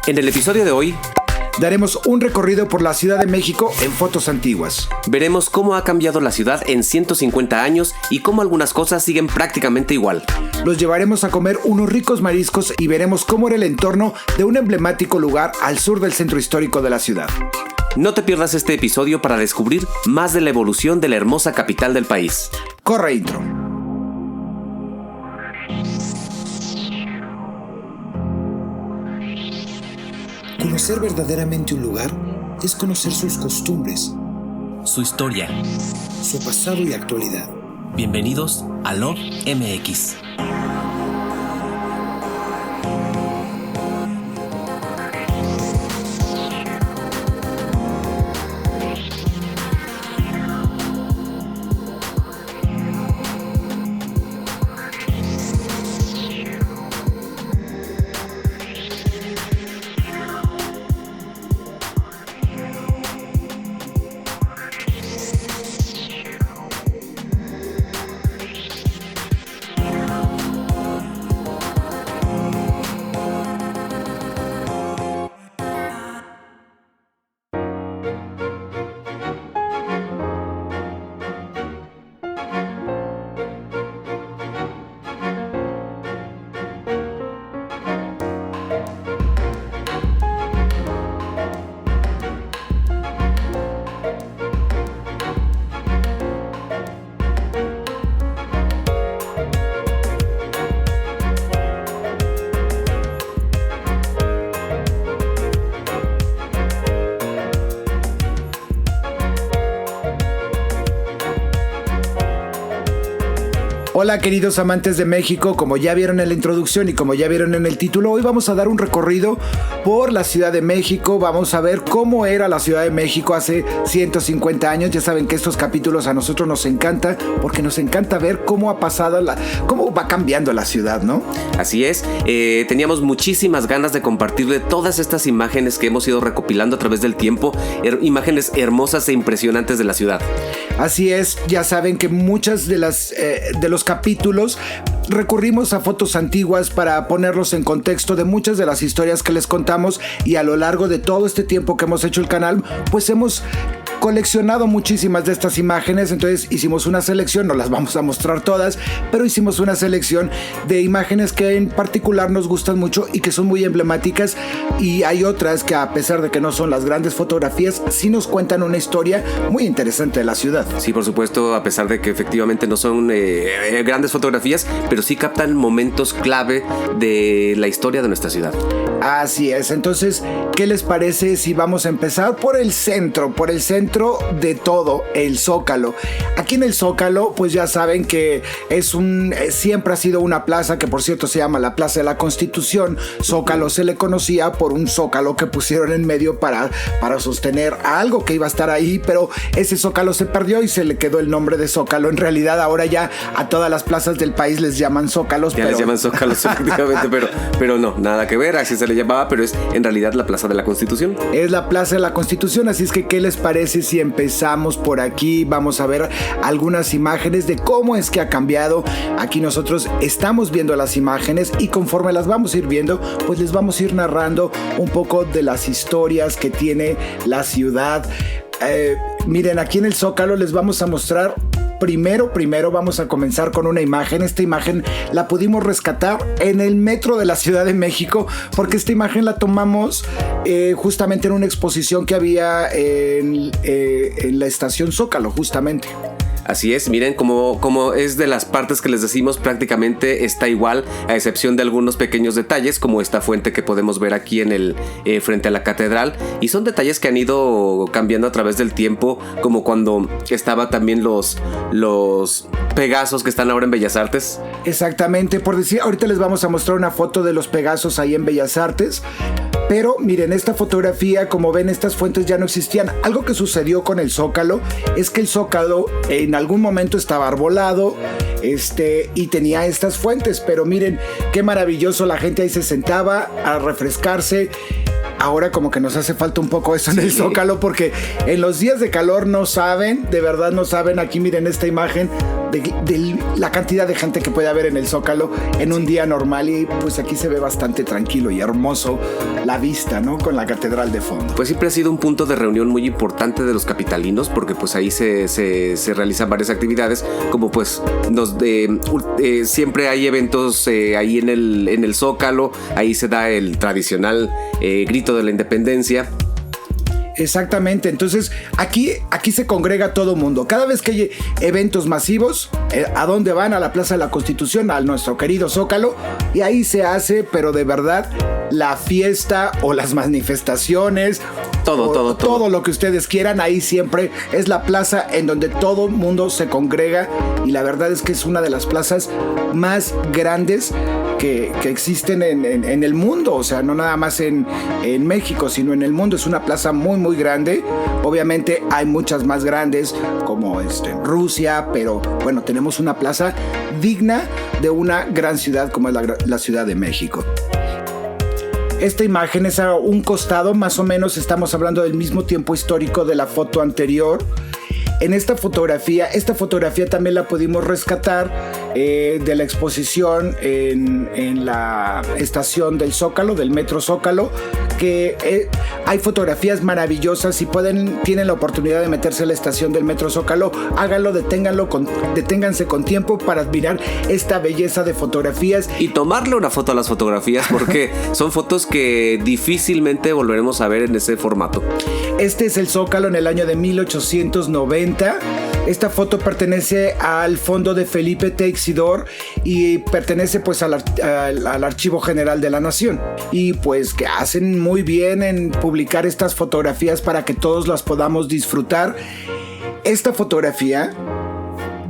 En el episodio de hoy, daremos un recorrido por la Ciudad de México en fotos antiguas. veremos cómo ha cambiado la ciudad en 150 años y cómo algunas cosas siguen prácticamente igual. Los llevaremos a comer unos ricos mariscos y veremos cómo era el entorno de un emblemático lugar al sur del centro histórico de la ciudad. No te pierdas este episodio para descubrir más de la evolución de la hermosa capital del país. Corre intro. Conocer verdaderamente un lugar es conocer sus costumbres, Su historia. su pasado y actualidad. Bienvenidos a Love MX. Hola queridos amantes de México, como ya vieron en la introducción y como ya vieron en el título, hoy vamos a dar un recorrido por la Ciudad de México. Vamos a ver cómo era la Ciudad de México hace 150 años. Ya saben que estos capítulos a nosotros nos encanta porque nos encanta ver cómo ha pasado, cómo va cambiando la ciudad, ¿no? Así es, teníamos muchísimas ganas de compartirle todas estas imágenes que hemos ido recopilando a través del tiempo, imágenes hermosas e impresionantes de la ciudad. Así es, ya saben que muchas de los capítulos recurrimos a fotos antiguas para ponerlos en contexto de muchas de las historias que les contamos, y a lo largo de todo este tiempo que hemos hecho el canal, pues hemos coleccionado muchísimas de estas imágenes. Entonces hicimos una selección, no las vamos a mostrar todas, pero hicimos una selección de imágenes que en particular nos gustan mucho y que son muy emblemáticas, y hay otras que, a pesar de que no son las grandes fotografías, sí nos cuentan una historia muy interesante de la ciudad. Sí, por supuesto, a pesar de que efectivamente no son grandes fotografías, pero sí captan momentos clave de la historia de nuestra ciudad. Así es, entonces, ¿qué les parece si vamos a empezar por el centro de todo, el Zócalo? Aquí en el Zócalo, pues ya saben que siempre ha sido una plaza que, por cierto, se llama la Plaza de la Constitución. Zócalo se le conocía por un zócalo que pusieron en medio para sostener algo que iba a estar ahí, pero ese zócalo se perdió y se le quedó el nombre de Zócalo. En realidad, ahora ya a todas las plazas del país les llaman zócalos. Les llaman zócalos, efectivamente, pero no, nada que ver, así se le llamaba, pero es en realidad la Plaza de la Constitución. Es la Plaza de la Constitución, así es que ¿qué les parece si empezamos por aquí? Vamos a ver algunas imágenes de cómo es que ha cambiado. Aquí nosotros estamos viendo las imágenes y conforme las vamos a ir viendo, pues les vamos a ir narrando un poco de las historias que tiene la ciudad. Miren, aquí en el Zócalo les vamos a mostrar. Primero vamos a comenzar con una imagen. Esta imagen la pudimos rescatar en el metro de la Ciudad de México, porque esta imagen la tomamos justamente en una exposición que había en la estación Zócalo, justamente. Así es, miren como es de las partes que les decimos, prácticamente está igual, a excepción de algunos pequeños detalles, como esta fuente que podemos ver aquí en el frente a la catedral, y son detalles que han ido cambiando a través del tiempo, como cuando estaba también los Pegasos que están ahora en Bellas Artes. Exactamente, por decir, ahorita les vamos a mostrar una foto de los Pegasos ahí en Bellas Artes. Pero miren, esta fotografía, como ven, estas fuentes ya no existían. Algo que sucedió con el Zócalo es que el Zócalo en algún momento estaba arbolado y tenía estas fuentes. Pero miren, qué maravilloso, la gente ahí se sentaba a refrescarse. Ahora como que nos hace falta un poco eso en el Zócalo, porque en los días de calor no saben, de verdad no saben. Aquí miren esta imagen de la cantidad de gente que puede haber en el Zócalo en un día normal, y pues aquí se ve bastante tranquilo y hermoso la vista, ¿no? Con la catedral de fondo. Pues siempre ha sido un punto de reunión muy importante de los capitalinos, porque pues ahí se realizan varias actividades, como pues siempre hay eventos ahí en el Zócalo. Ahí se da el tradicional grito de la independencia. Exactamente, entonces aquí se congrega todo mundo. Cada vez que hay eventos masivos, ¿a dónde van? A la Plaza de la Constitución, a nuestro querido Zócalo, y ahí se hace, pero de verdad, la fiesta o las manifestaciones, todo lo que ustedes quieran. Ahí siempre es la plaza en donde todo mundo se congrega, y la verdad es que es una de las plazas más grandes que existen en el mundo. O sea, no nada más en México, sino en el mundo. Es una plaza muy muy grande. Obviamente hay muchas más grandes como en Rusia, pero bueno, tenemos una plaza digna de una gran ciudad como es la Ciudad de México. Esta imagen es a un costado, más o menos estamos hablando del mismo tiempo histórico de la foto anterior. En esta fotografía también la pudimos rescatar de la exposición en la estación del Zócalo, del Metro Zócalo, que hay fotografías maravillosas. Si tienen la oportunidad de meterse a la estación del Metro Zócalo, háganlo, deténganse con tiempo para admirar esta belleza de fotografías. Y tomarle una foto a las fotografías, porque son fotos que difícilmente volveremos a ver en ese formato. Este es el Zócalo en el año de 1890. Esta foto pertenece al fondo de Felipe Teixidor y pertenece pues al Archivo General de la Nación. Y pues que hacen muy bien en publicar estas fotografías para que todos las podamos disfrutar. Esta fotografía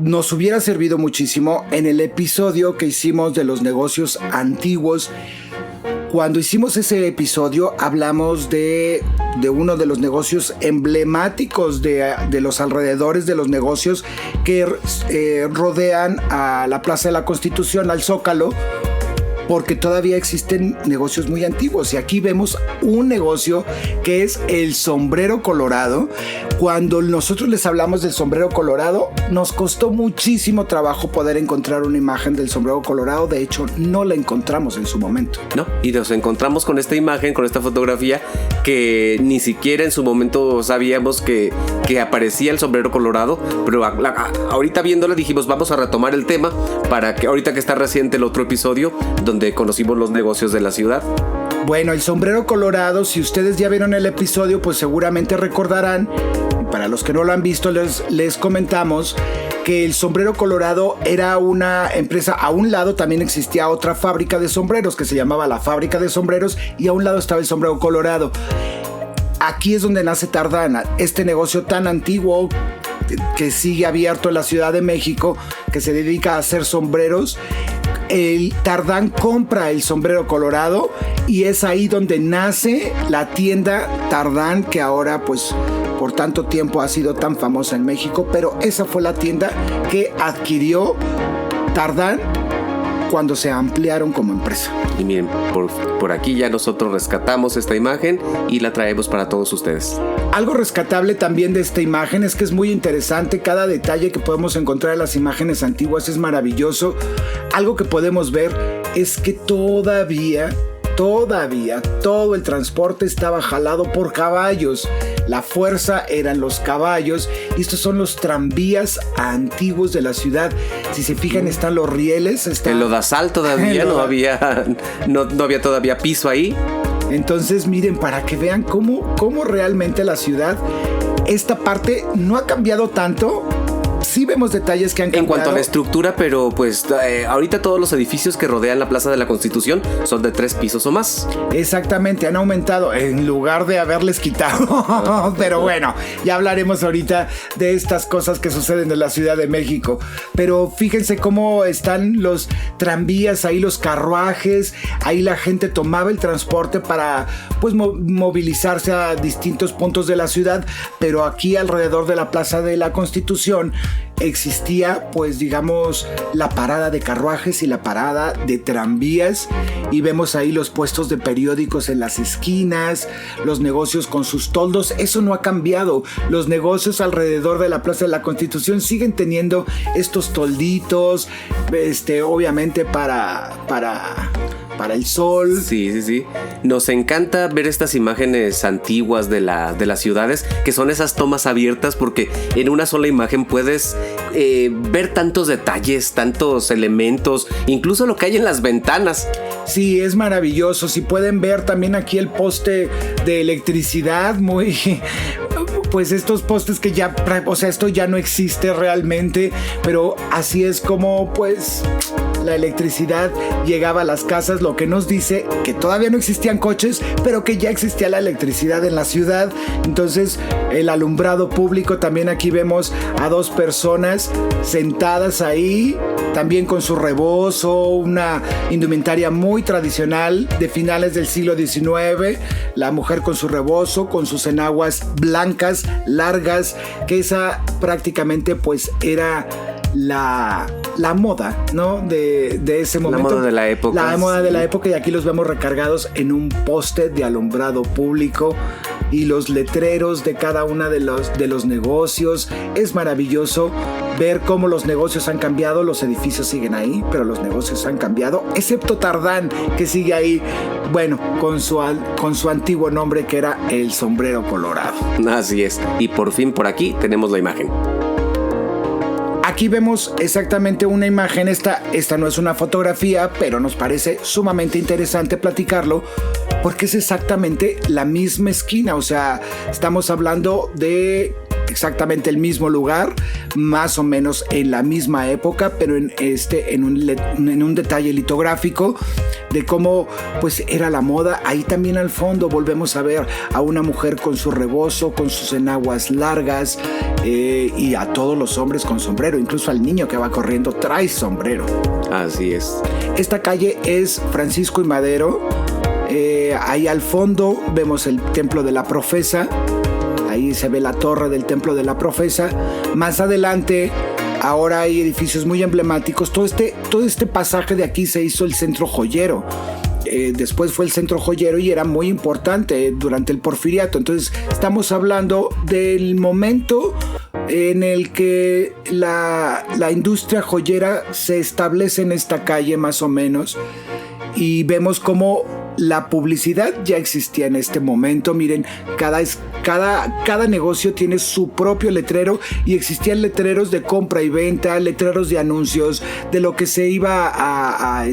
nos hubiera servido muchísimo en el episodio que hicimos de los negocios antiguos. Cuando hicimos ese episodio hablamos de uno de los negocios emblemáticos de los alrededores de los negocios que rodean a la Plaza de la Constitución, al Zócalo, porque todavía existen negocios muy antiguos. Y aquí vemos un negocio que es el Sombrero Colorado. Cuando nosotros les hablamos del Sombrero Colorado, nos costó muchísimo trabajo poder encontrar una imagen del Sombrero Colorado. De hecho, no la encontramos en su momento. No, y nos encontramos con esta imagen, con esta fotografía, que ni siquiera en su momento sabíamos que aparecía el Sombrero Colorado. Pero ahorita viéndola dijimos, vamos a retomar el tema para que ahorita que está reciente el otro episodio donde conocimos los negocios de la ciudad. Bueno, el Sombrero Colorado, si ustedes ya vieron el episodio, pues seguramente recordarán. Para los que no lo han visto, les comentamos que el Sombrero Colorado era una empresa. A un lado también existía otra fábrica de sombreros que se llamaba la Fábrica de Sombreros, y a un lado estaba el Sombrero Colorado. Aquí es donde nace Tardán, este negocio tan antiguo que sigue abierto en la Ciudad de México, que se dedica a hacer sombreros. El Tardán compra el Sombrero Colorado y es ahí donde nace la tienda Tardán, que ahora pues por tanto tiempo ha sido tan famosa en México. Pero esa fue la tienda que adquirió Tardán cuando se ampliaron como empresa. Y miren, por aquí ya nosotros rescatamos esta imagen y la traemos para todos ustedes. Algo rescatable también de esta imagen es que es muy interesante. Cada detalle que podemos encontrar en las imágenes antiguas es maravilloso. Algo que podemos ver es que todavía todo el transporte estaba jalado por caballos. La fuerza eran los caballos, y estos son los tranvías antiguos de la ciudad. Si se fijan, están los rieles. El lodazal todavía no había todavía piso ahí. Entonces miren, para que vean cómo realmente la ciudad, esta parte no ha cambiado tanto. Sí vemos detalles que han cambiado en cuanto a la estructura, pero pues ahorita todos los edificios que rodean la Plaza de la Constitución son de 3 pisos o más. Exactamente, han aumentado en lugar de haberles quitado. Pero bueno, ya hablaremos ahorita de estas cosas que suceden en la Ciudad de México. Pero fíjense cómo están los tranvías, ahí los carruajes, ahí la gente tomaba el transporte para pues movilizarse a distintos puntos de la ciudad. Pero aquí alrededor de la Plaza de la Constitución existía, pues digamos, la parada de carruajes y la parada de tranvías, y vemos ahí los puestos de periódicos en las esquinas, los negocios con sus toldos. Eso no ha cambiado. Los negocios alrededor de la Plaza de la Constitución siguen teniendo estos tolditos, obviamente para el sol. Sí. Nos encanta ver estas imágenes antiguas de las ciudades, que son esas tomas abiertas, porque en una sola imagen puedes ver tantos detalles, tantos elementos, incluso lo que hay en las ventanas. Sí, es maravilloso. Si pueden ver también aquí el poste de electricidad, pues estos postes que ya, o sea, esto ya no existe realmente, pero así es como pues la electricidad llegaba a las casas, lo que nos dice que todavía no existían coches, pero que ya existía la electricidad en la ciudad. Entonces, el alumbrado público, también aquí vemos a 2 personas sentadas ahí, también con su rebozo, una indumentaria muy tradicional de finales del siglo XIX, la mujer con su rebozo, con sus enaguas blancas, largas, que esa prácticamente pues era la moda, ¿no? De ese momento. La moda de la época. La moda de la época, y aquí los vemos recargados en un poste de alumbrado público, y los letreros de cada una de los negocios. Es maravilloso ver cómo los negocios han cambiado. Los edificios siguen ahí, pero los negocios han cambiado, excepto Tardán, que sigue ahí, bueno, con su antiguo nombre, que era el Sombrero Colorado. Así es. Y por fin por aquí tenemos la imagen. Aquí vemos exactamente una imagen. Esta no es una fotografía, pero nos parece sumamente interesante platicarlo, porque es exactamente la misma esquina. O sea, estamos hablando de exactamente el mismo lugar, más o menos en la misma época, pero en un detalle litográfico de cómo pues era la moda. Ahí también al fondo volvemos a ver a una mujer con su rebozo, con sus enaguas largas, y a todos los hombres con sombrero, incluso al niño que va corriendo trae sombrero. Así es. Esta calle es Francisco y Madero. Ahí al fondo vemos el Templo de la Profesa. Ahí se ve la torre del Templo de la Profesa. Más adelante, ahora hay edificios muy emblemáticos. Todo este pasaje de aquí se hizo el Centro Joyero. Después fue el Centro Joyero y era muy importante durante el Porfiriato. Entonces estamos hablando del momento en el que la industria joyera se establece en esta calle, más o menos, y vemos cómo la publicidad ya existía en este momento. Miren, cada negocio tiene su propio letrero, y existían letreros de compra y venta, letreros de anuncios, de lo que se iba a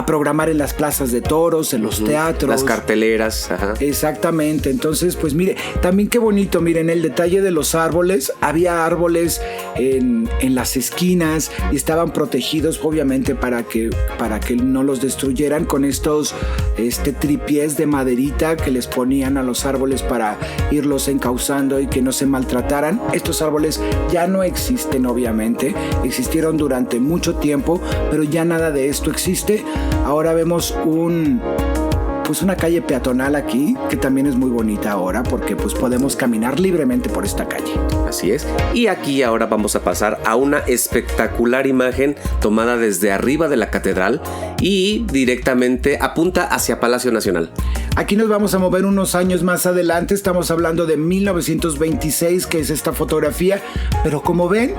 programar en las plazas de toros, en los teatros. Las carteleras. Ajá. Exactamente. Entonces, pues mire, también qué bonito, miren el detalle de los árboles. Había árboles en las esquinas y estaban protegidos, obviamente, para que no los destruyeran, con estos tripiés de maderita que les ponían a los árboles para irlos encauzando y que no se maltrataran. Estos árboles ya no existen, obviamente. Existieron durante mucho tiempo, pero ya nada de esto existe. Ahora vemos una calle peatonal aquí, que también es muy bonita ahora, porque pues podemos caminar libremente por esta calle. Así es. Y aquí ahora vamos a pasar a una espectacular imagen tomada desde arriba de la catedral y directamente apunta hacia Palacio Nacional. Aquí nos vamos a mover unos años más adelante. Estamos hablando de 1926, que es esta fotografía, pero como ven,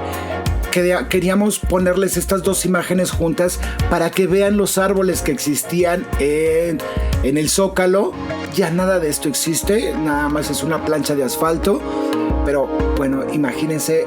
queríamos ponerles estas 2 imágenes juntas para que vean los árboles que existían en el Zócalo. Ya nada de esto existe, nada más es una plancha de asfalto. Pero bueno, imagínense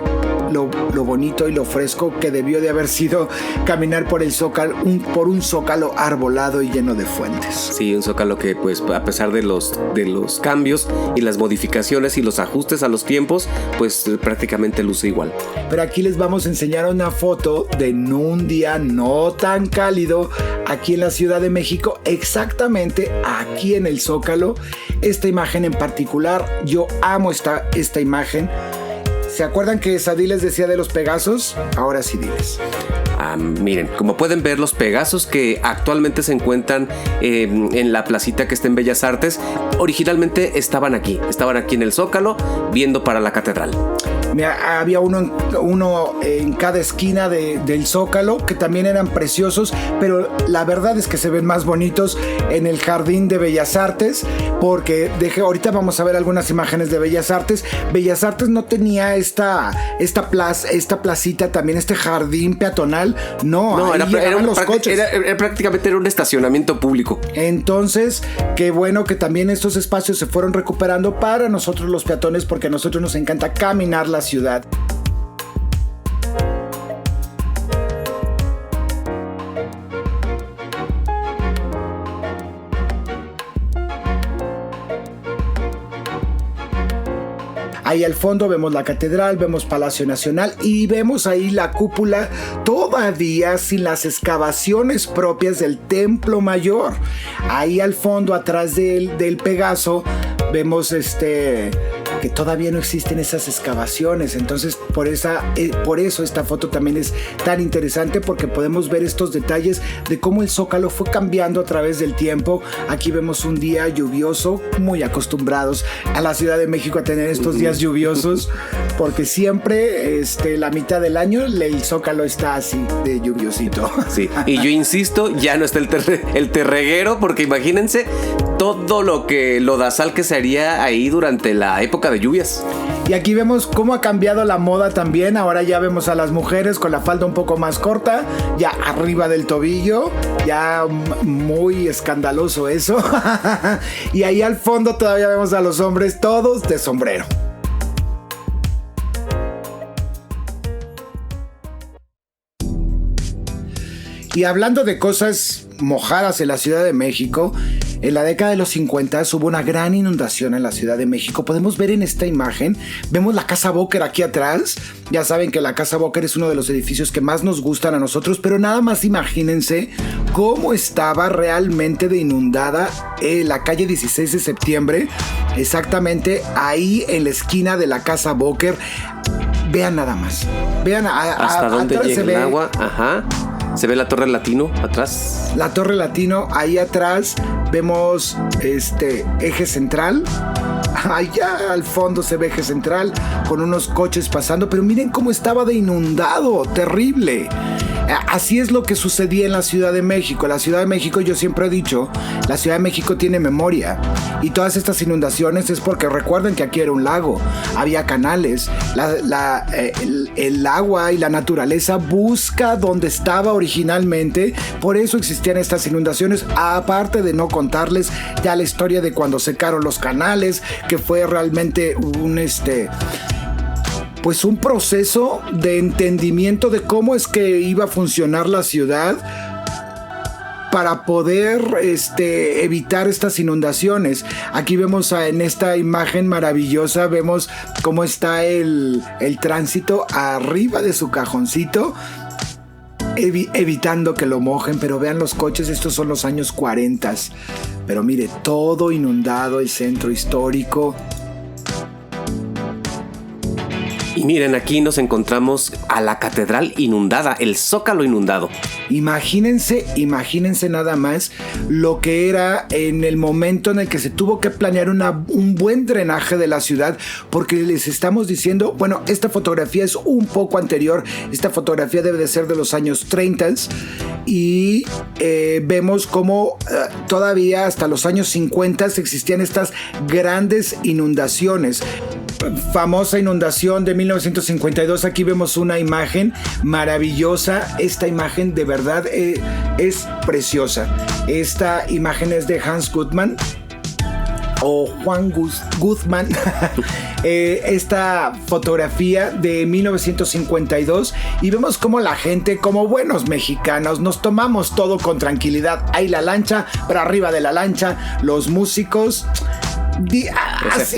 lo bonito y lo fresco que debió de haber sido caminar por el Zócalo, por un Zócalo arbolado y lleno de fuentes. Sí, un Zócalo que pues a pesar de los cambios y las modificaciones y los ajustes a los tiempos, pues prácticamente luce igual. Pero aquí les vamos a enseñar una foto de un día no tan cálido aquí en la Ciudad de México, exactamente aquí en el Zócalo. Esta imagen en particular, yo amo esta imagen. ¿Se acuerdan que Sadie les decía de los Pegasos? Ahora sí, diles. Miren, como pueden ver, los Pegasos que actualmente se encuentran en la placita que está en Bellas Artes, originalmente estaban aquí en el Zócalo, viendo para la catedral. Había uno en cada esquina del Zócalo, que también eran preciosos, pero la verdad es que se ven más bonitos en el Jardín de Bellas Artes, porque ahorita vamos a ver algunas imágenes de Bellas Artes. Bellas Artes no tenía esta placita, también este jardín peatonal. No, era prácticamente un estacionamiento público. Entonces, qué bueno que también estos espacios se fueron recuperando para nosotros los peatones, porque a nosotros nos encanta caminar la ciudad. Ahí al fondo vemos la catedral, vemos Palacio Nacional y vemos ahí la cúpula todavía sin las excavaciones propias del Templo Mayor. Ahí al fondo, atrás del Pegaso, vemos que todavía no existen esas excavaciones. Entonces por eso esta foto también es tan interesante, porque podemos ver estos detalles de cómo el Zócalo fue cambiando a través del tiempo. Aquí vemos un día lluvioso, muy acostumbrados a la Ciudad de México a tener estos días lluviosos, porque siempre la mitad del año el Zócalo está así de lluviosito. Sí, y yo insisto, ya no está el terreguero, porque imagínense todo lo lodazal que se haría ahí durante la época de lluvias. Y aquí vemos cómo ha cambiado la moda también. Ahora ya vemos a las mujeres con la falda un poco más corta, ya arriba del tobillo, ya muy escandaloso eso. Y ahí al fondo todavía vemos a los hombres todos de sombrero. Y hablando de cosas mojadas en la Ciudad de México, en la década de los 50 hubo una gran inundación en la Ciudad de México. Podemos ver en esta imagen, vemos la Casa Bóker aquí atrás. Ya saben que la Casa Bóker es uno de los edificios que más nos gustan a nosotros, pero nada más imagínense cómo estaba realmente de inundada la calle 16 de septiembre, exactamente ahí en la esquina de la Casa Bóker. Vean nada más, vean hasta dónde llega el agua. Ajá. Se ve la Torre Latino atrás. La Torre Latino, ahí atrás vemos Eje Central. Allá al fondo se ve Eje Central con unos coches pasando, pero miren cómo estaba de inundado, terrible. Así es lo que sucedía en la Ciudad de México. La Ciudad de México, yo siempre he dicho, la Ciudad de México tiene memoria. Y todas estas inundaciones es porque recuerden que aquí era un lago, había canales. El agua y la naturaleza busca donde estaba originalmente. Por eso existían estas inundaciones. Aparte de no contarles ya la historia de cuando secaron los canales, que fue realmente pues un proceso de entendimiento de cómo es que iba a funcionar la ciudad para poder evitar estas inundaciones. Aquí vemos en esta imagen maravillosa, vemos cómo está el tránsito arriba de su cajoncito, evitando que lo mojen. Pero vean los coches, estos son los años 40. Pero mire, todo inundado, el centro histórico. Y miren, aquí nos encontramos a la catedral inundada, el Zócalo inundado. Imagínense nada más lo que era en el momento en el que se tuvo que planear un buen drenaje de la ciudad, porque les estamos diciendo, bueno, esta fotografía es un poco anterior, esta fotografía debe de ser de los años 30 y vemos cómo todavía hasta los años 50 existían estas grandes inundaciones. Famosa inundación de 1952, aquí vemos una imagen maravillosa. Esta imagen de verdad es preciosa. Esta imagen es de Hans Gutmann o Juan Guzmán. Esta fotografía de 1952, y vemos como la gente, como buenos mexicanos, nos tomamos todo con tranquilidad. Hay la lancha, pero arriba de la lancha los músicos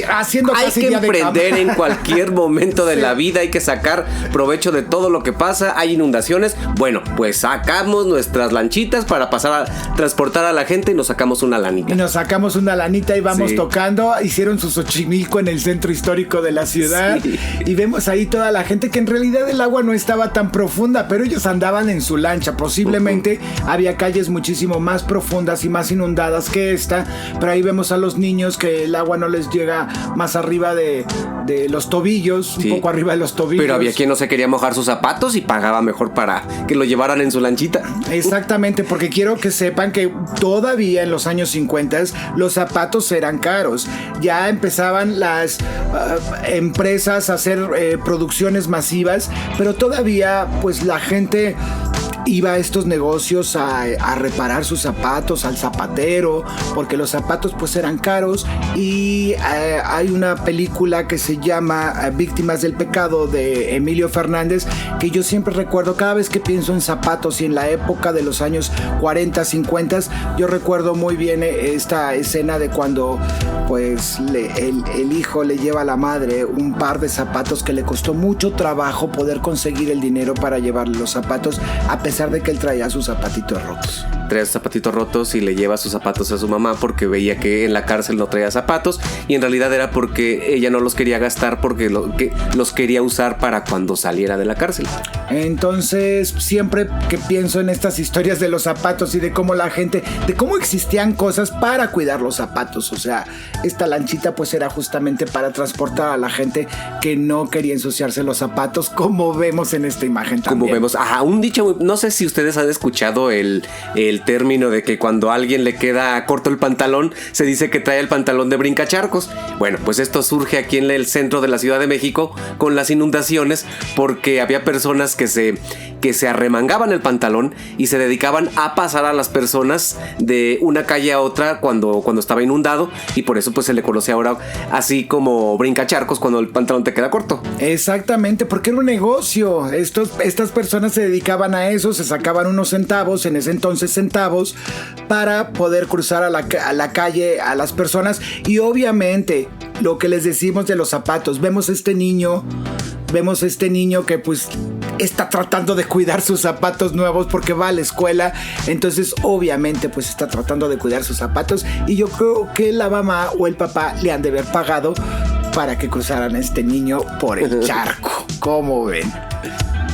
haciendo hay que emprender en cualquier momento de la vida, hay que sacar provecho de todo lo que pasa. Hay inundaciones, bueno, pues sacamos nuestras lanchitas para pasar a transportar a la gente y nos sacamos una lanita. Y vamos tocando. Hicieron su Xochimilco en el centro histórico de la ciudad, y vemos ahí toda la gente, que en realidad el agua no estaba tan profunda, pero ellos andaban en su lancha. Posiblemente había calles muchísimo más profundas y más inundadas que esta, pero ahí vemos a los niños que el agua no les llega más arriba de los tobillos, Sí. un poco arriba de los tobillos. Pero había quien no se quería mojar sus zapatos y pagaba mejor para que lo llevaran en su lanchita. Exactamente, porque quiero que sepan que todavía en los años 50 los zapatos eran caros. Ya empezaban las empresas a hacer producciones masivas, pero todavía pues la gente iba a estos negocios a reparar sus zapatos, al zapatero, porque los zapatos pues eran caros. Y hay una película que se llama Víctimas del Pecado de Emilio Fernández, que yo siempre recuerdo cada vez que pienso en zapatos y en la época de los años 40, 50, yo recuerdo muy bien esta escena de cuando pues el hijo le lleva a la madre un par de zapatos que le costó mucho trabajo poder conseguir el dinero para llevarle los zapatos, a pesar de que él traía sus zapatitos rotos. Traía sus zapatitos rotos y le lleva sus zapatos a su mamá porque veía que en la cárcel no traía zapatos, y en realidad era porque ella no los quería gastar, porque los quería usar para cuando saliera de la cárcel. Entonces, siempre que pienso en estas historias de los zapatos y de cómo la gente, de cómo existían cosas para cuidar los zapatos, o sea, esta lanchita pues era justamente para transportar a la gente que no quería ensuciarse los zapatos, como vemos en esta imagen también. Como vemos, un dicho, no sé si ustedes han escuchado el término de que cuando a alguien le queda corto el pantalón, se dice que trae el pantalón de brincacharcos. Bueno, pues esto surge aquí en el centro de la Ciudad de México con las inundaciones, porque había personas que se arremangaban el pantalón y se dedicaban a pasar a las personas de una calle a otra cuando estaba inundado, y por eso pues se le conoce ahora así como brincacharcos cuando el pantalón te queda corto. Exactamente, porque era un negocio. Estas personas se dedicaban a eso, se sacaban unos centavos, en ese entonces centavos, para poder cruzar a la calle a las personas. Y obviamente lo que les decimos de los zapatos, vemos este niño que pues está tratando de cuidar sus zapatos nuevos porque va a la escuela, entonces obviamente pues está tratando de cuidar sus zapatos, y yo creo que la mamá o el papá le han de haber pagado para que cruzaran a este niño por el charco. ¿Cómo ven?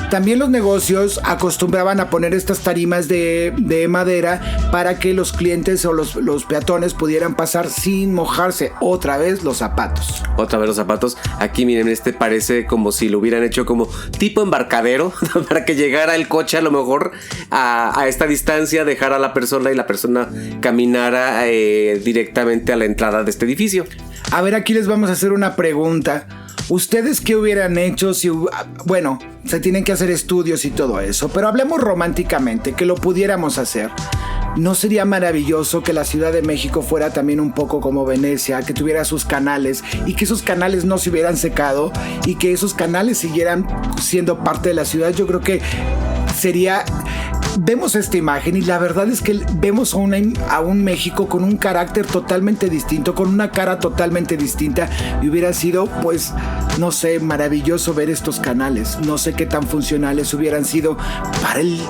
También los negocios acostumbraban a poner estas tarimas de madera para que los clientes o los peatones pudieran pasar sin mojarse. Otra vez los zapatos. Aquí miren, parece como si lo hubieran hecho como tipo embarcadero para que llegara el coche a lo mejor a esta distancia, dejara a la persona y la persona caminara directamente a la entrada de este edificio. A ver, aquí les vamos a hacer una pregunta. ¿Ustedes qué hubieran hecho si... Bueno, se tienen que hacer estudios y todo eso, pero hablemos románticamente, que lo pudiéramos hacer. ¿No sería maravilloso que la Ciudad de México fuera también un poco como Venecia, que tuviera sus canales y que esos canales no se hubieran secado y que esos canales siguieran siendo parte de la ciudad? Yo creo que sería... Vemos esta imagen y la verdad es que vemos a un México con un carácter totalmente distinto, con una cara totalmente distinta, y hubiera sido, pues, no sé, maravilloso ver estos canales. No sé qué tan funcionales hubieran sido para el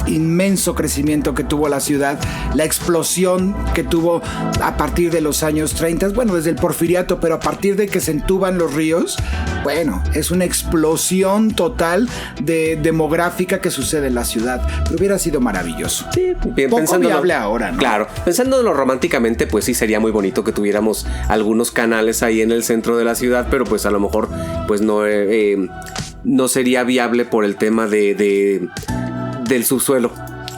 inmenso crecimiento que tuvo la ciudad, la explosión que tuvo a partir de los años 30, bueno, desde el Porfiriato, pero a partir de que se entuban los ríos, bueno, es una explosión total demográfica que sucede en la ciudad, pero hubiera sido maravilloso. Sí, bien, poco viable ahora, ¿no? Claro, pensándolo románticamente, pues sí sería muy bonito que tuviéramos algunos canales ahí en el centro de la ciudad, pero pues a lo mejor pues no sería viable por el tema del subsuelo.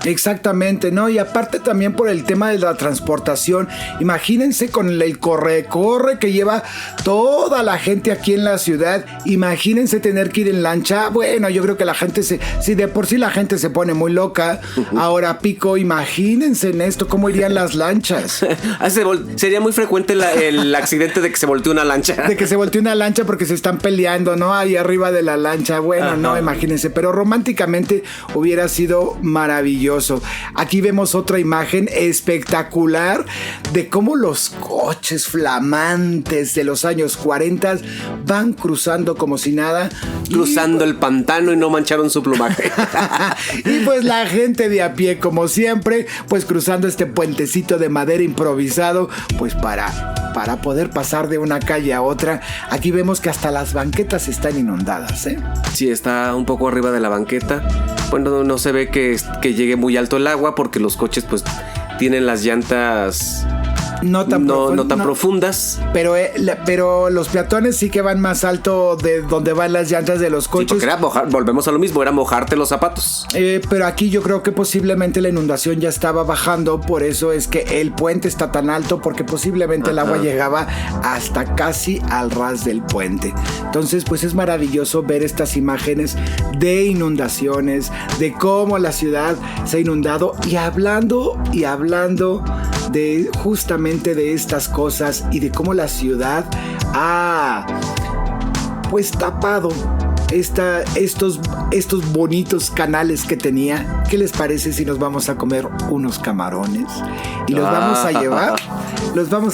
Exactamente, ¿no? Y aparte también por el tema de la transportación. Imagínense con el corre que lleva toda la gente aquí en la ciudad. Imagínense tener que ir en lancha. Bueno, yo creo que la gente si de por sí la gente se pone muy loca, ahora pico, imagínense en esto, cómo irían las lanchas. Sería muy frecuente el accidente de que se voltee una lancha. De que se voltee una lancha porque se están peleando, ¿no? Ahí arriba de la lancha. Bueno, ajá. No, imagínense. Pero románticamente hubiera sido maravilloso. Aquí vemos otra imagen espectacular de cómo los coches flamantes de los años 40 van cruzando como si nada. Cruzando el pantano y no mancharon su plumaje. Y pues la gente de a pie, como siempre, pues cruzando este puentecito de madera improvisado, pues para poder pasar de una calle a otra. Aquí vemos que hasta las banquetas están inundadas, ¿eh? Sí, está un poco arriba de la banqueta. Bueno, no se ve que llegue muy alto el agua porque los coches pues tienen las llantas no tan profundas. Pero los peatones sí que van más alto de donde van las llantas de los coches. Sí, porque volvemos a lo mismo, era mojarte los zapatos. Pero aquí yo creo que posiblemente la inundación ya estaba bajando, por eso es que el puente está tan alto, porque posiblemente el agua llegaba hasta casi al ras del puente. Entonces, pues es maravilloso ver estas imágenes de inundaciones, de cómo la ciudad se ha inundado, y hablando de justamente de estas cosas y de cómo la ciudad ha pues tapado estos bonitos canales que tenía. ¿Qué les parece si nos vamos a comer unos camarones? Y los vamos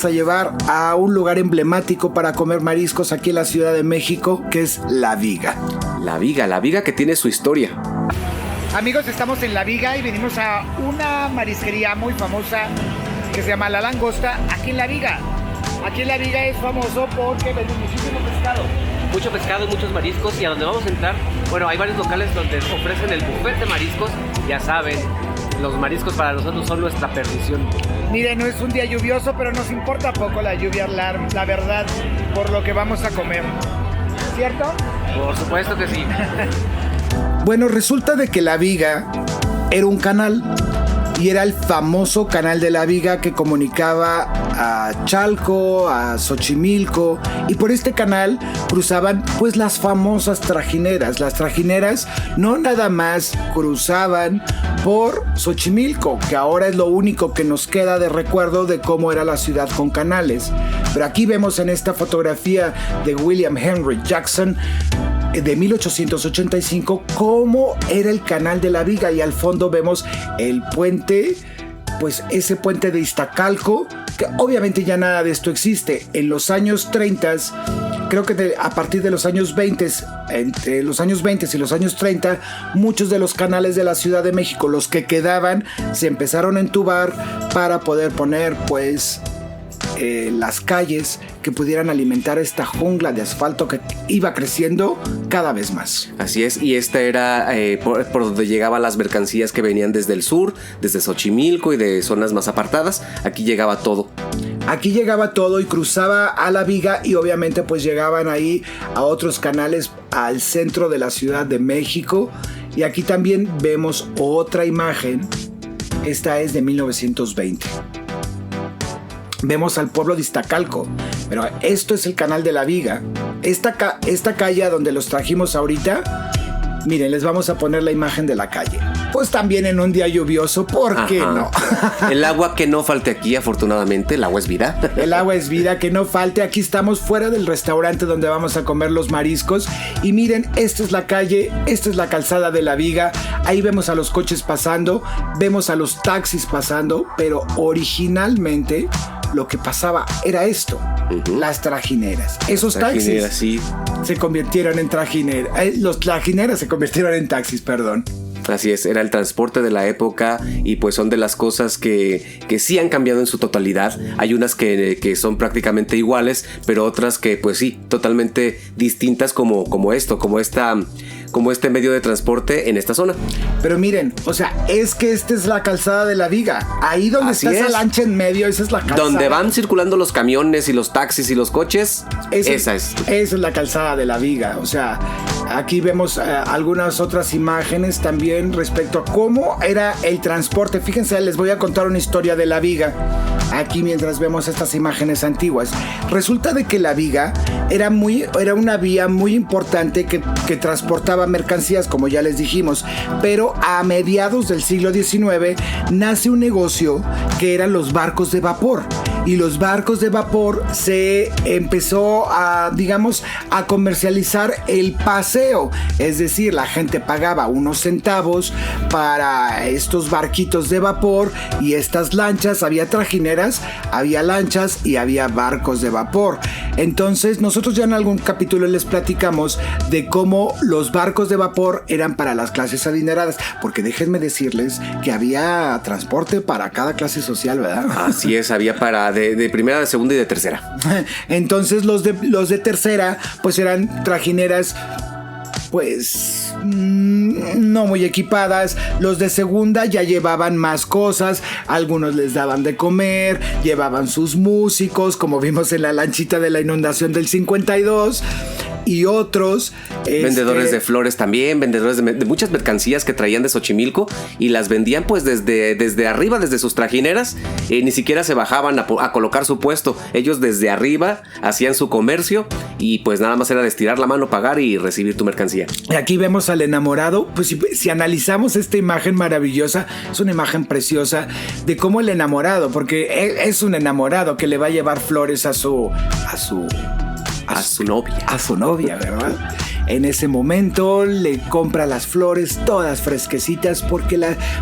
a llevar a un lugar emblemático para comer mariscos aquí en la Ciudad de México, que es La Viga. La Viga que tiene su historia. Amigos, estamos en La Viga y venimos a una marisquería muy famosa que se llama La Langosta, aquí en La Viga. Aquí en La Viga es famoso porque venden muchísimo pescado. Mucho pescado y muchos mariscos, y a donde vamos a entrar, bueno, hay varios locales donde ofrecen el buffet de mariscos. Ya saben, los mariscos para nosotros son nuestra perdición. Miren, no es un día lluvioso, pero nos importa poco la lluvia, la verdad, por lo que vamos a comer. ¿Cierto? Por supuesto que sí. Bueno, resulta de que La Viga era un canal, y era el famoso canal de La Viga que comunicaba a Chalco, a Xochimilco, y por este canal cruzaban pues las famosas trajineras. Las trajineras no nada más cruzaban por Xochimilco, que ahora es lo único que nos queda de recuerdo de cómo era la ciudad con canales, pero aquí vemos en esta fotografía de William Henry Jackson de 1885 cómo era el canal de La Viga, y al fondo vemos el puente, pues ese puente de Iztacalco, que obviamente ya nada de esto existe. En los años 30, creo que a partir de los años 20, entre los años 20 y los años 30, muchos de los canales de la Ciudad de México, los que quedaban, se empezaron a entubar para poder poner pues las calles que pudieran alimentar esta jungla de asfalto que iba creciendo cada vez más. Así es, y esta era por donde llegaban las mercancías que venían desde el sur, desde Xochimilco y de zonas más apartadas. Aquí llegaba todo. Aquí llegaba todo y cruzaba a La Viga, y obviamente pues llegaban ahí a otros canales al centro de la Ciudad de México. Y aquí también vemos otra imagen. Esta es de 1920. Vemos al pueblo de Iztacalco, pero esto es el canal de La Viga. Esta calle a donde los trajimos ahorita, miren, les vamos a poner la imagen de la calle. Pues también en un día lluvioso, ¿por qué no? El agua que no falte aquí, afortunadamente, el agua es vida. El agua es vida, que no falte. Aquí estamos fuera del restaurante donde vamos a comer los mariscos. Y miren, esta es la calle, esta es la calzada de La Viga. Ahí vemos a los coches pasando, vemos a los taxis pasando, pero originalmente lo que pasaba era esto, las trajineras. Esos taxis sí se convirtieron en trajineras. Los trajineras se convirtieron en taxis, perdón. Así es, era el transporte de la época, y pues son de las cosas que sí han cambiado en su totalidad. Hay unas que son prácticamente iguales, pero otras que pues sí, totalmente distintas, como este medio de transporte en esta zona. Pero miren, o sea, es que esta es la calzada de La Viga. Ahí donde está esa lancha en medio, esa es la calzada. Donde van circulando los camiones y los taxis y los coches, esa es la calzada de La Viga. O sea, aquí vemos algunas otras imágenes también respecto a cómo era el transporte. Fíjense, les voy a contar una historia de La Viga aquí mientras vemos estas imágenes antiguas. Resulta de que La Viga era una vía muy importante que transportaba mercancías, como ya les dijimos, pero a mediados del siglo XIX nace un negocio que eran los barcos de vapor, y los barcos de vapor se empezó a comercializar el paseo, es decir, la gente pagaba unos centavos para estos barquitos de vapor y estas lanchas. Había trajineras, había lanchas y había barcos de vapor. Entonces nosotros ya en algún capítulo les platicamos de cómo los barcos de vapor eran para las clases adineradas, porque déjenme decirles que había transporte para cada clase social, ¿verdad? Así es, había para de primera, de segunda y de tercera. Entonces los de tercera pues eran trajineras pues no muy equipadas. Los de segunda ya llevaban más cosas, algunos les daban de comer, llevaban sus músicos, como vimos en la lanchita de la inundación del 52. Y otros vendedores de flores también, vendedores de muchas mercancías que traían de Xochimilco y las vendían pues desde arriba, desde sus trajineras. Ni siquiera se bajaban a colocar su puesto. Ellos desde arriba hacían su comercio y pues nada más era de estirar la mano, pagar y recibir tu mercancía. Aquí vemos al enamorado. Pues si analizamos esta imagen maravillosa, es una imagen preciosa de cómo el enamorado, porque es un enamorado que le va a llevar flores a su novia. A su novia, ¿verdad? En ese momento le compra las flores todas fresquecitas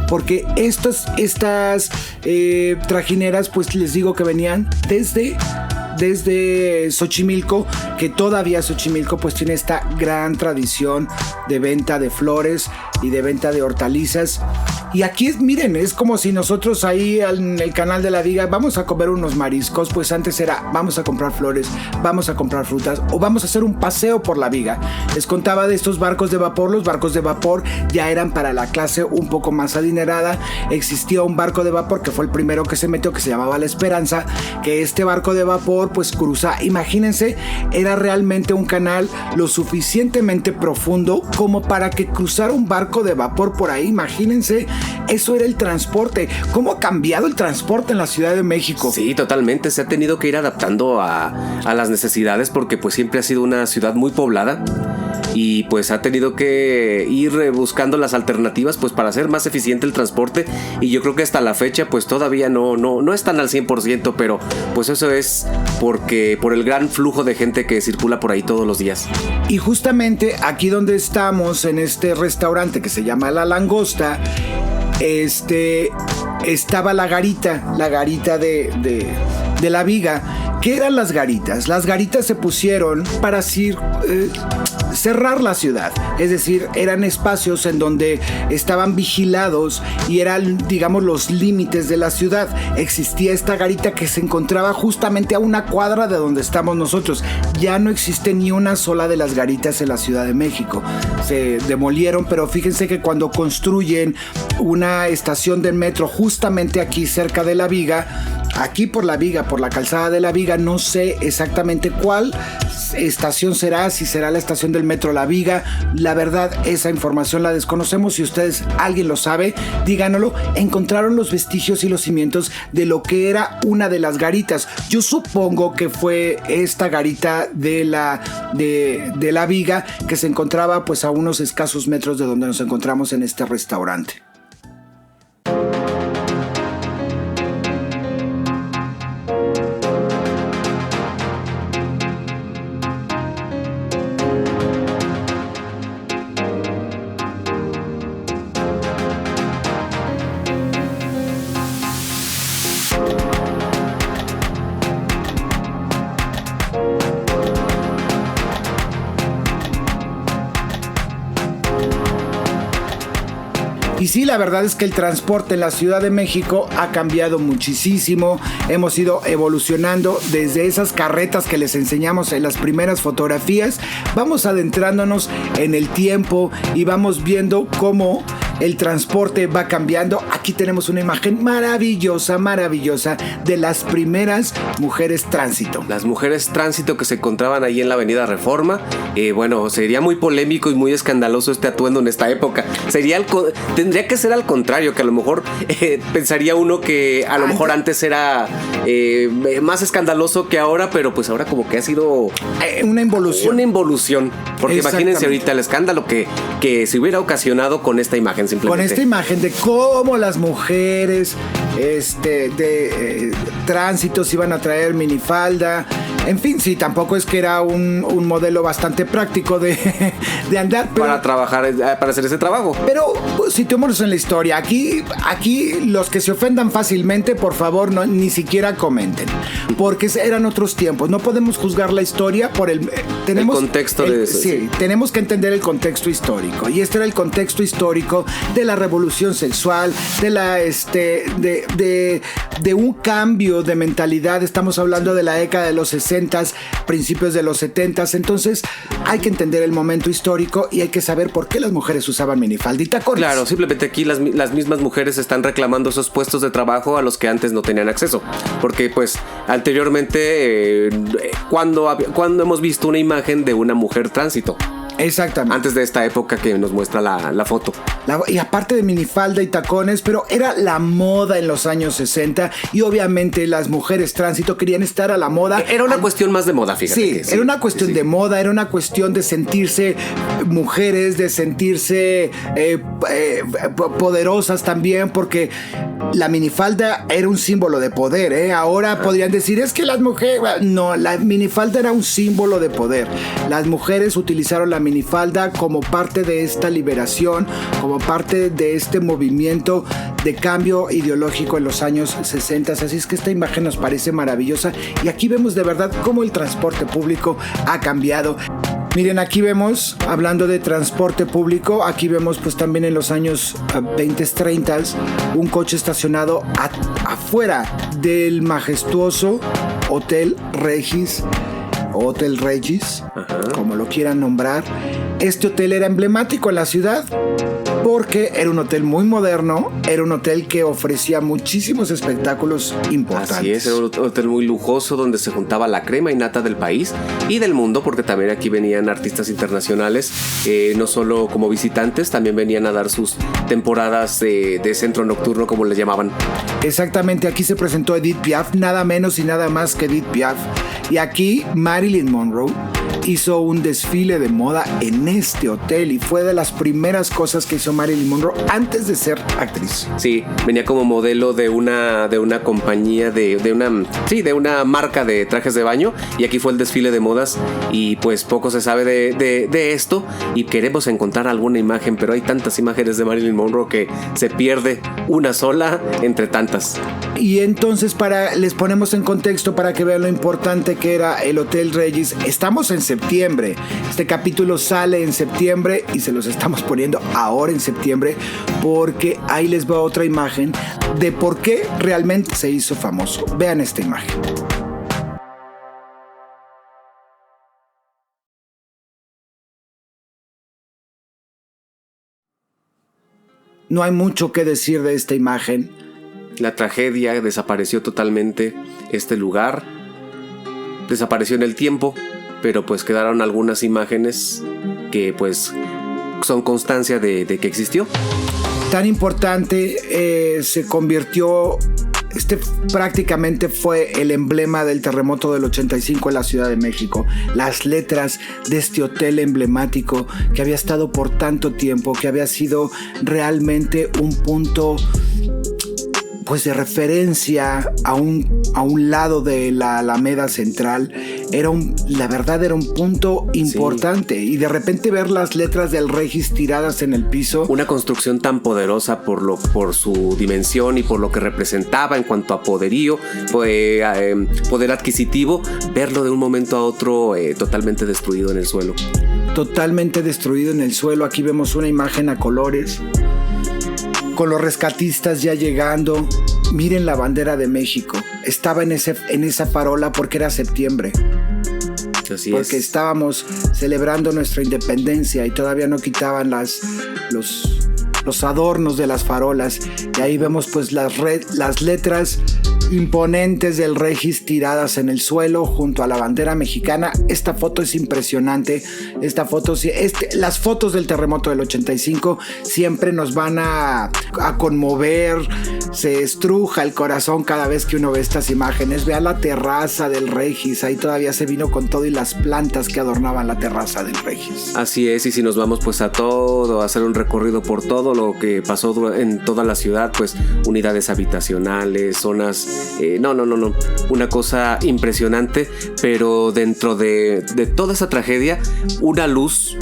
porque estas trajineras, pues les digo que venían desde Xochimilco, que todavía Xochimilco pues tiene esta gran tradición de venta de flores y de venta de hortalizas. Y aquí miren, es como si nosotros ahí en el canal de la Viga vamos a comer unos mariscos, pues antes era vamos a comprar flores, vamos a comprar frutas o vamos a hacer un paseo por la Viga. Les contaba de estos barcos de vapor. Los barcos de vapor ya eran para la clase un poco más adinerada. Existía un barco de vapor que fue el primero que se metió, que se llamaba La Esperanza, que este barco de vapor pues cruza, imagínense, era realmente un canal lo suficientemente profundo como para que cruzara un barco de vapor por ahí. Imagínense, eso era el transporte. ¿Cómo ha cambiado el transporte en la Ciudad de México? Sí, totalmente. Se ha tenido que ir adaptando a las necesidades porque pues siempre ha sido una ciudad muy poblada y pues ha tenido que ir buscando las alternativas pues para hacer más eficiente el transporte, y yo creo que hasta la fecha pues todavía no están al 100%, pero pues eso es por el gran flujo de gente que circula por ahí todos los días. Y justamente aquí donde estamos, en este restaurante que se llama La Langosta, estaba la garita de la Viga. ¿Qué eran las garitas? Las garitas se pusieron para cerrar la ciudad, es decir, eran espacios en donde estaban vigilados y eran, digamos, los límites de la ciudad. Existía esta garita que se encontraba justamente a una cuadra de donde estamos nosotros. Ya no existe ni una sola de las garitas en la Ciudad de México. Se demolieron, pero fíjense que cuando construyen una estación del metro justamente aquí cerca de la Viga, aquí por la Viga, por la calzada de la Viga, no sé exactamente cuál estación será, si será la estación del metro La Viga. La verdad, esa información la desconocemos. Si ustedes, alguien lo sabe, díganoslo. Encontraron los vestigios y los cimientos de lo que era una de las garitas. Yo supongo que fue esta garita de la Viga, que se encontraba pues a unos escasos metros de donde nos encontramos en este restaurante. Y sí, la verdad es que el transporte en la Ciudad de México ha cambiado muchísimo. Hemos ido evolucionando desde esas carretas que les enseñamos en las primeras fotografías. Vamos adentrándonos en el tiempo y vamos viendo cómo el transporte va cambiando. Aquí tenemos una imagen maravillosa de las primeras mujeres tránsito. Las mujeres tránsito que se encontraban ahí en la Avenida Reforma. Bueno, sería muy polémico y muy escandaloso este atuendo en esta época. Tendría que ser al contrario, que a lo mejor pensaría uno que a lo mejor antes era más escandaloso que ahora, pero pues ahora como que ha sido una involución. Porque imagínense ahorita el escándalo que se hubiera ocasionado con esta imagen. Con esta imagen de cómo las mujeres de tránsito se iban a traer minifalda. En fin, sí, tampoco es que era un modelo bastante práctico de andar. Pero, para trabajar, para hacer ese trabajo. Pero pues, situémonos en la historia. Aquí los que se ofendan fácilmente, por favor, ni siquiera comenten. Porque eran otros tiempos. No podemos juzgar la historia por el contexto de eso. Sí, tenemos que entender el contexto histórico. Y este era el contexto histórico de la revolución sexual, de la de un cambio de mentalidad. Estamos hablando de la década de los 60s, principios de los 70s. Entonces hay que entender el momento histórico y hay que saber por qué las mujeres usaban minifalda y tacones. Claro, simplemente aquí las mismas mujeres están reclamando esos puestos de trabajo a los que antes no tenían acceso. Porque pues anteriormente, ¿cuándo hemos visto una imagen de una mujer tránsito? Exactamente. Antes de esta época que nos muestra la foto. Y aparte de minifalda y tacones, pero era la moda en los años 60 y obviamente las mujeres tránsito querían estar a la moda. Era una cuestión más de moda, fíjate. Sí, era una cuestión de moda, era una cuestión de sentirse mujeres, de sentirse poderosas también, porque la minifalda era un símbolo de poder, ¿eh? Ahora podrían decir, es que las mujeres... No, la minifalda era un símbolo de poder. Las mujeres utilizaron la minifalda como parte de esta liberación, como parte de este movimiento de cambio ideológico en los años 60. Así es que esta imagen nos parece maravillosa y aquí vemos de verdad cómo el transporte público ha cambiado. Miren, aquí vemos, hablando de transporte público, aquí vemos pues también en los años 20, 30, un coche estacionado afuera del majestuoso Hotel Regis, como lo quieran nombrar. Este hotel era emblemático en la ciudad porque era un hotel muy moderno, era un hotel que ofrecía muchísimos espectáculos importantes. Así es, era un hotel muy lujoso donde se juntaba la crema y nata del país y del mundo, porque también aquí venían artistas internacionales, no solo como visitantes, también venían a dar sus temporadas de centro nocturno, como le llamaban. Exactamente, aquí se presentó Edith Piaf, nada menos y nada más que Edith Piaf, y aquí Marilyn Monroe hizo un desfile de moda en este hotel y fue de las primeras cosas que hizo Marilyn Monroe antes de ser actriz. Sí, venía como modelo de una compañía, de una marca de trajes de baño, y aquí fue el desfile de modas y pues poco se sabe de esto y queremos encontrar alguna imagen, pero hay tantas imágenes de Marilyn Monroe que se pierde una sola entre tantas. Y entonces les ponemos en contexto para que vean lo importante que era el Hotel Regis. Estamos en septiembre. Este capítulo sale en septiembre y se los estamos poniendo ahora en septiembre porque ahí les va otra imagen de por qué realmente se hizo famoso. Vean esta imagen. No hay mucho que decir de esta imagen. La tragedia, desapareció totalmente este lugar, desapareció en el tiempo, pero pues quedaron algunas imágenes que pues son constancia de que existió. Tan importante se convirtió, prácticamente fue el emblema del terremoto del 85 en la Ciudad de México. Las letras de este hotel emblemático que había estado por tanto tiempo, que había sido realmente un punto pues de referencia a un lado de la Alameda Central. La verdad era un punto importante. Sí. Y de repente ver las letras del Regis tiradas en el piso. Una construcción tan poderosa por su dimensión y por lo que representaba en cuanto a poderío, poder adquisitivo, verlo de un momento a otro totalmente destruido en el suelo. Totalmente destruido en el suelo. Aquí vemos una imagen a colores, con los rescatistas ya llegando. Miren la bandera de México. Estaba en esa farola porque era septiembre. Así porque estábamos celebrando nuestra independencia y todavía no quitaban los adornos de las farolas. Y ahí vemos pues las letras imponentes del Regis tiradas en el suelo junto a la bandera mexicana. Esta foto es impresionante. Las fotos del terremoto del 85 siempre nos van a conmover. Se estruja el corazón cada vez que uno ve estas imágenes. Vea la terraza del Regis. Ahí todavía se vino con todo y las plantas que adornaban la terraza del Regis. Así es, y si nos vamos pues a hacer un recorrido por todo lo que pasó en toda la ciudad, pues unidades habitacionales, zonas... No, una cosa impresionante, pero dentro de toda esa tragedia, una luz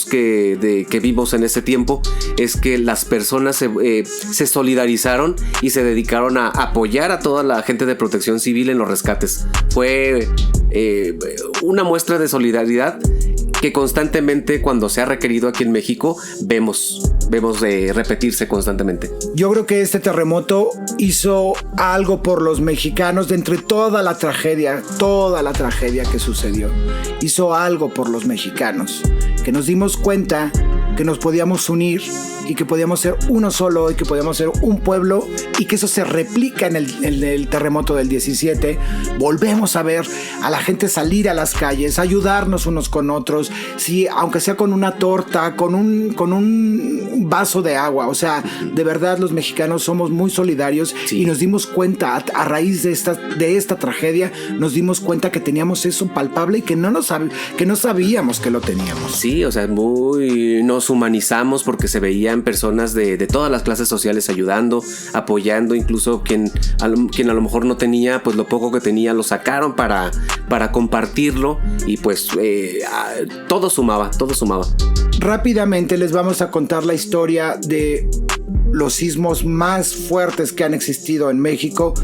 que vimos en ese tiempo es que las personas se solidarizaron y se dedicaron a apoyar a toda la gente de protección civil en los rescates. Fue una muestra de solidaridad que constantemente cuando se ha requerido aquí en México vemos de repetirse constantemente. Yo creo que este terremoto hizo algo por los mexicanos de entre toda la tragedia que sucedió. Hizo algo por los mexicanos, que nos dimos cuenta que nos podíamos unir y que podíamos ser uno solo y que podíamos ser un pueblo, y que eso se replica en el terremoto del 17. Volvemos a ver a la gente salir a las calles, ayudarnos unos con otros, sí, aunque sea con una torta, con un vaso de agua. O sea, de verdad los mexicanos somos muy solidarios, sí. Y nos dimos cuenta a raíz de esta tragedia, nos dimos cuenta que teníamos eso palpable y que no sabíamos que lo teníamos. Sí, o sea, nos humanizamos porque se veían personas de todas las clases sociales ayudando, apoyando, incluso quien a lo mejor no tenía, pues lo poco que tenía lo sacaron para compartirlo, y pues todo sumaba. Rápidamente les vamos a contar la historia de los sismos más fuertes que han existido en México.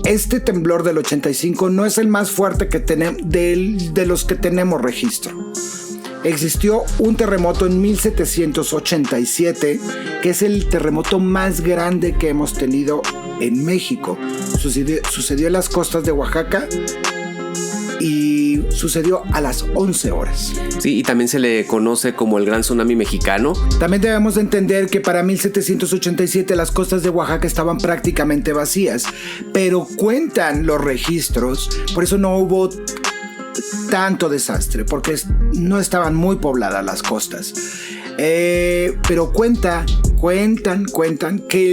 Este temblor del 85 no es el más fuerte que de los que tenemos registro. Existió un terremoto en 1787, que es el terremoto más grande que hemos tenido en México. Sucedió en las costas de Oaxaca y sucedió a las 11 horas. Sí, y también se le conoce como el Gran Tsunami Mexicano. También debemos de entender que para 1787 las costas de Oaxaca estaban prácticamente vacías, pero cuentan los registros, por eso no hubo tanto desastre, porque no estaban muy pobladas las costas. Pero cuentan que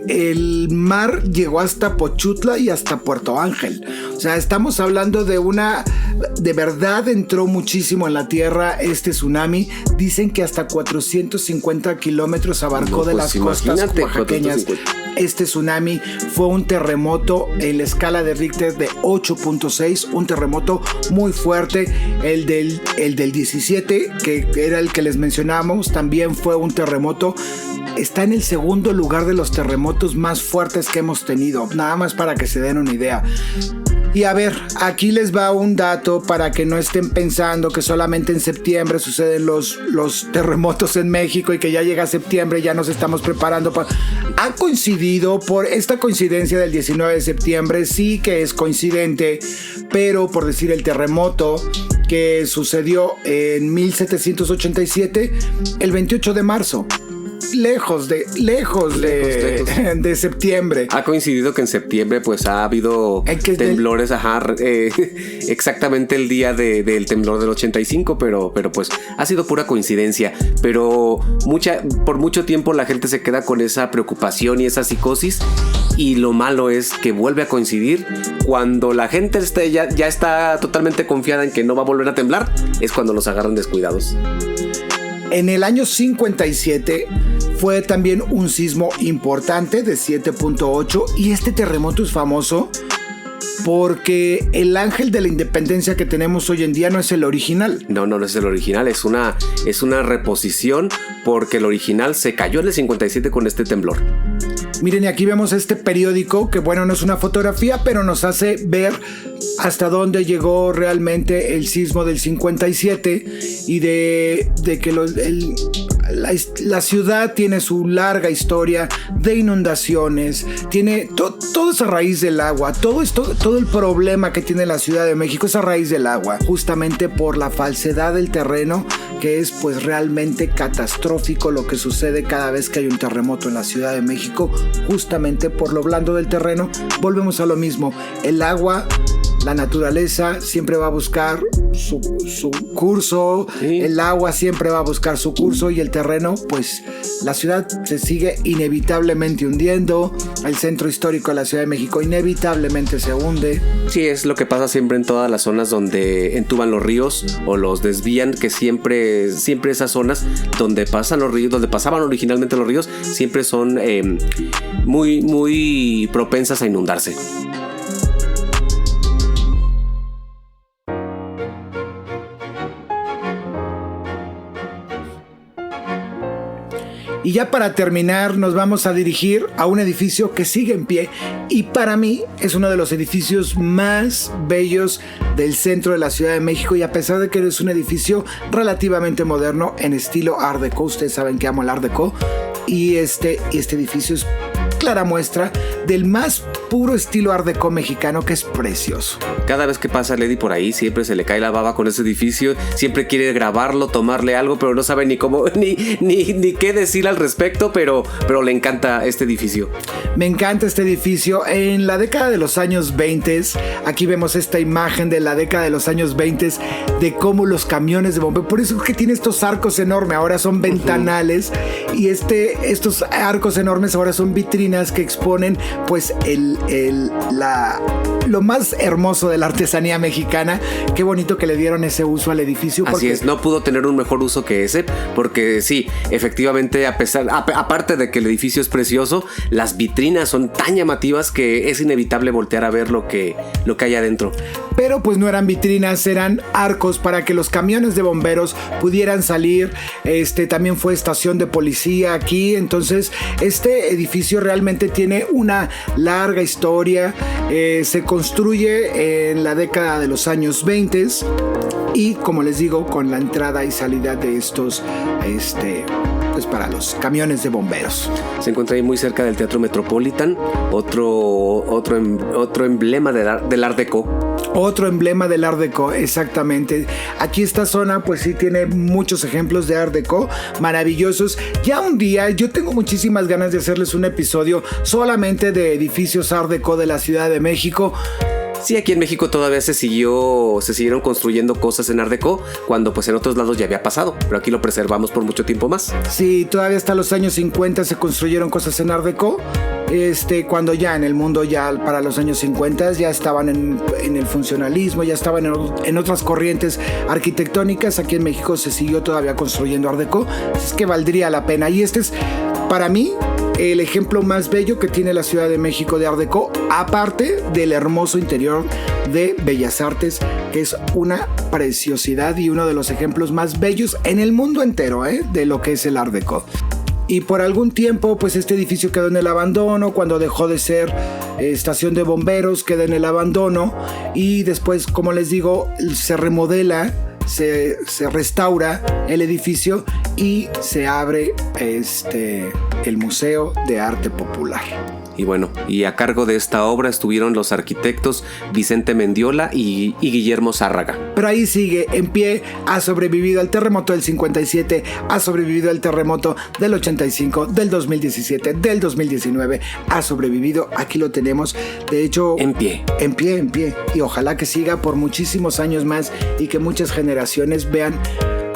el mar llegó hasta Pochutla y hasta Puerto Ángel. O sea, estamos hablando de verdad entró muchísimo en la tierra este tsunami. Dicen que hasta 450 kilómetros abarcó de las costas oaxaqueñas. Este tsunami fue un terremoto en la escala de Richter de 8.6, un terremoto muy fuerte. El del 17, que era el que les mencionamos, también fue un terremoto. Está en el segundo lugar de los terremotos más fuertes que hemos tenido, nada más para que se den una idea. Y a ver, aquí les va un dato para que no estén pensando que solamente en septiembre suceden los terremotos en México y que ya llega septiembre, ya nos estamos preparando para... Ha coincidido por esta coincidencia del 19 de septiembre, sí que es coincidente, pero por decir el terremoto que sucedió en 1787, el 28 de marzo. Lejos de septiembre. Ha coincidido que en septiembre pues ha habido temblores, exactamente el día del temblor del 85, pero pues ha sido pura coincidencia. Pero por mucho tiempo la gente se queda con esa preocupación y esa psicosis, y lo malo es que vuelve a coincidir cuando la gente ya está totalmente confiada en que no va a volver a temblar, es cuando los agarran descuidados. En el año 57 fue también un sismo importante de 7.8, y este terremoto es famoso porque el ángel de la independencia que tenemos hoy en día no es el original. No es el original, es una reposición, porque el original se cayó en el 57 con este temblor. Miren, y aquí vemos este periódico que, bueno, no es una fotografía, pero nos hace ver hasta dónde llegó realmente el sismo del 57 y de que la ciudad tiene su larga historia de inundaciones, tiene todo esa raíz del agua, todo el problema que tiene la Ciudad de México es a raíz del agua, justamente por la falsedad del terreno, que es pues realmente catastrófico lo que sucede cada vez que hay un terremoto en la Ciudad de México, justamente por lo blando del terreno. Volvemos a lo mismo, el agua, la naturaleza siempre va a buscar su curso, sí. El agua siempre va a buscar su curso, y el terreno, pues la ciudad se sigue inevitablemente hundiendo, el centro histórico de la Ciudad de México inevitablemente se hunde. Sí, es lo que pasa siempre en todas las zonas donde entuban los ríos o los desvían, que siempre esas zonas donde pasan los ríos, donde pasaban originalmente los ríos, siempre son muy, muy propensas a inundarse. Y ya para terminar nos vamos a dirigir a un edificio que sigue en pie y para mí es uno de los edificios más bellos del centro de la Ciudad de México, y a pesar de que es un edificio relativamente moderno en estilo Art Deco, ustedes saben que amo el Art Deco, y este edificio es clara muestra del más puro estilo Art Deco mexicano, que es precioso. Cada vez que pasa Lady por ahí siempre se le cae la baba con ese edificio, siempre quiere grabarlo, tomarle algo, pero no sabe ni cómo ni qué decir al respecto, pero le encanta este edificio. Me encanta este edificio. En la década de los años 20, aquí vemos esta imagen de la década de los años 20 de cómo los camiones de bombeo, por eso es que tiene estos arcos enormes, ahora son ventanales, y estos arcos enormes ahora son vitrinas que exponen pues lo más hermoso de la artesanía mexicana. Qué bonito que le dieron ese uso al edificio. Así es, no pudo tener un mejor uso que ese, porque sí, efectivamente, aparte de que el edificio es precioso, las vitrinas son tan llamativas que es inevitable voltear a ver lo que hay adentro. Pero pues no eran vitrinas, eran arcos para que los camiones de bomberos pudieran salir. También fue estación de policía aquí. Entonces este edificio realmente tiene una larga historia. Se construye en la década de los años 20 y, como les digo, con la entrada y salida de estos pues para los camiones de bomberos. Se encuentra ahí muy cerca del Teatro Metropolitan, otro emblema del Art Deco. Otro emblema del Art Deco, exactamente. Aquí esta zona pues sí tiene muchos ejemplos de Art Deco maravillosos. Ya un día yo tengo muchísimas ganas de hacerles un episodio solamente de edificios Art Deco de la Ciudad de México. Sí, aquí en México todavía se siguieron construyendo cosas en Art Deco, cuando pues en otros lados ya había pasado, pero aquí lo preservamos por mucho tiempo más. Sí, todavía hasta los años 50 se construyeron cosas en Art Deco. Cuando ya en el mundo, ya para los años 50 ya estaban en el funcionalismo, ya estaban en otras corrientes arquitectónicas. Aquí en México se siguió todavía construyendo Art Deco, es que valdría la pena. Y este es, para mí, el ejemplo más bello que tiene la Ciudad de México de Art Deco, aparte del hermoso interior de Bellas Artes, que es una preciosidad y uno de los ejemplos más bellos en el mundo entero, de lo que es el Art Deco. Y por algún tiempo pues este edificio quedó en el abandono. Cuando dejó de ser estación de bomberos, queda en el abandono, y después, como les digo, se remodela, se restaura el edificio y se abre el Museo de Arte Popular. Y bueno, y a cargo de esta obra estuvieron los arquitectos Vicente Mendiola y Guillermo Zárraga. Pero ahí sigue en pie, ha sobrevivido al terremoto del 57, ha sobrevivido al terremoto del 85, del 2017, del 2019, ha sobrevivido, aquí lo tenemos, de hecho... En pie. En pie, y ojalá que siga por muchísimos años más y que muchas generaciones vean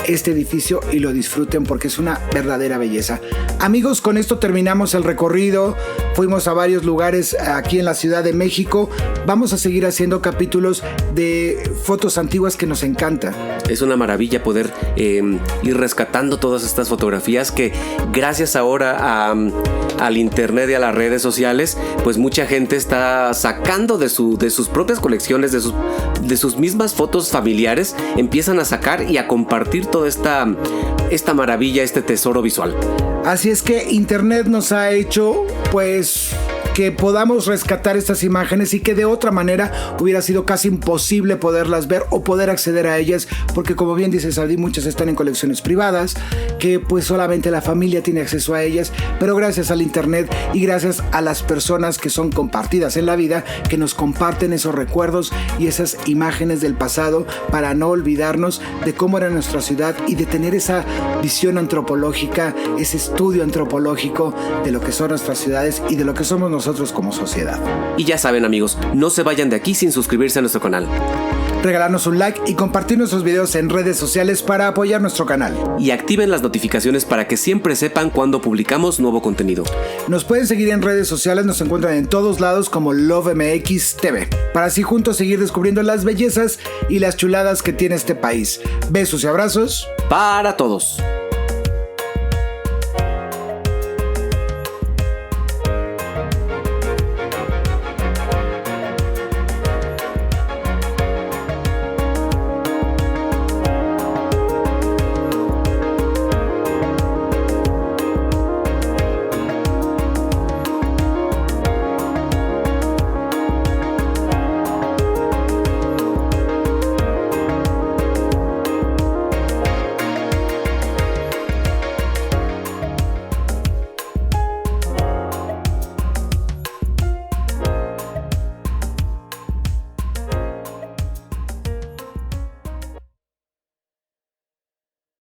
este edificio y lo disfruten, porque es una verdadera belleza. Amigos, con esto terminamos el recorrido. Fuimos a varios lugares aquí en la Ciudad de México. Vamos a seguir haciendo capítulos de fotos antiguas que nos encanta. Es una maravilla poder ir rescatando todas estas fotografías que, gracias ahora al internet y a las redes sociales, pues mucha gente está sacando de sus propias colecciones, de sus mismas fotos familiares, empiezan a sacar y a compartir toda esta maravilla, este tesoro visual. Así es que internet nos ha hecho pues que podamos rescatar estas imágenes y que de otra manera hubiera sido casi imposible poderlas ver o poder acceder a ellas, porque como bien dice Sardi, muchas están en colecciones privadas que pues solamente la familia tiene acceso a ellas, pero gracias al internet y gracias a las personas que son compartidas en la vida, que nos comparten esos recuerdos y esas imágenes del pasado, para no olvidarnos de cómo era nuestra ciudad y de tener esa visión antropológica, ese estudio antropológico de lo que son nuestras ciudades y de lo que somos nosotros como sociedad. Y ya saben, amigos, no se vayan de aquí sin suscribirse a nuestro canal. Regalarnos un like y compartir nuestros videos en redes sociales para apoyar nuestro canal. Y activen las notificaciones para que siempre sepan cuando publicamos nuevo contenido. Nos pueden seguir en redes sociales, nos encuentran en todos lados como LoveMX TV, para así juntos seguir descubriendo las bellezas y las chuladas que tiene este país. Besos y abrazos para todos.